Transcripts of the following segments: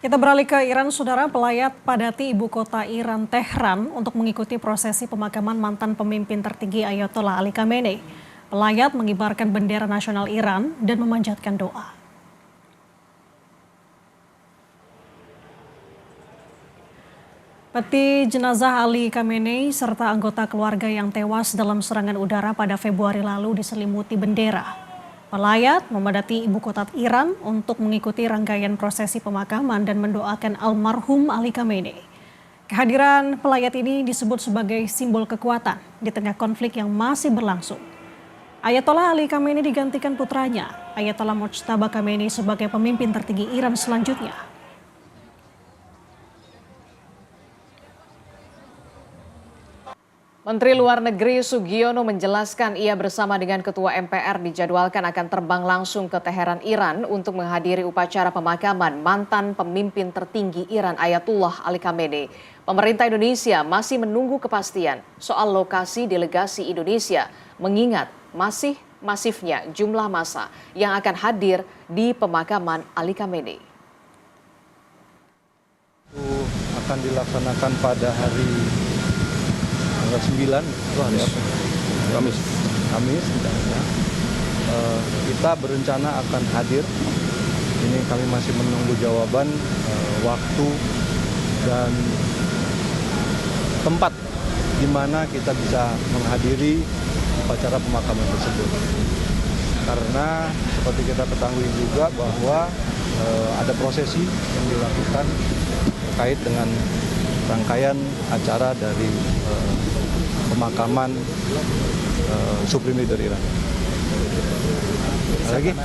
Kita beralih ke Iran, saudara. Pelayat padati ibu kota Iran, Tehran, untuk mengikuti prosesi pemakaman mantan pemimpin tertinggi Ayatollah Ali Khamenei. Pelayat mengibarkan bendera nasional Iran dan memanjatkan doa. Peti jenazah Ali Khamenei serta anggota keluarga yang tewas dalam serangan udara pada Februari lalu diselimuti bendera. Pelayat memadati ibu kota Iran untuk mengikuti rangkaian prosesi pemakaman dan mendoakan almarhum Ali Khamenei. Kehadiran pelayat ini disebut sebagai simbol kekuatan di tengah konflik yang masih berlangsung. Ayatollah Ali Khamenei digantikan putranya, Ayatollah Mojtaba Khamenei, sebagai pemimpin tertinggi Iran selanjutnya. Menteri Luar Negeri Sugiono menjelaskan ia bersama dengan Ketua MPR dijadwalkan akan terbang langsung ke Teheran, Iran untuk menghadiri upacara pemakaman mantan pemimpin tertinggi Iran Ayatollah Ali Khamenei. Pemerintah Indonesia masih menunggu kepastian soal lokasi delegasi Indonesia mengingat masih masifnya jumlah massa yang akan hadir di pemakaman Ali Khamenei. Akan dilaksanakan pada hari tanggal 9, itu hari apa? Kamis. Kita berencana akan hadir. Ini kami masih menunggu jawaban waktu dan tempat di mana kita bisa menghadiri upacara pemakaman tersebut. Karena seperti kita ketahui juga bahwa ada prosesi yang dilakukan terkait dengan rangkaian acara dari pemakaman Supreme Leader Iran. Lagi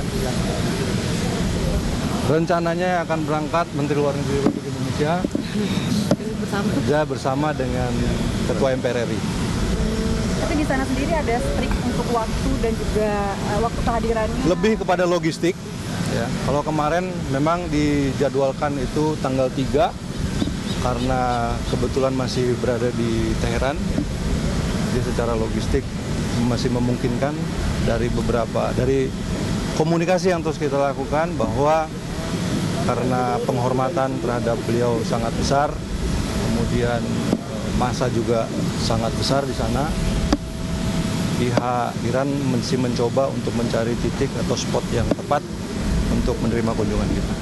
rencananya akan berangkat Menteri Luar Negeri Republik Indonesia bersama dengan Ketua MPR RI. Tapi di sana sendiri ada strict untuk waktu dan juga waktu kehadirannya? Lebih kepada logistik. Ya. Kalau kemarin memang dijadwalkan itu tanggal 3 karena kebetulan masih berada di Teheran. Jadi secara logistik masih memungkinkan dari komunikasi yang terus kita lakukan bahwa karena penghormatan terhadap beliau sangat besar, kemudian massa juga sangat besar di sana. Pihak Iran masih mencoba untuk mencari titik atau spot yang tepat untuk menerima kunjungan kita.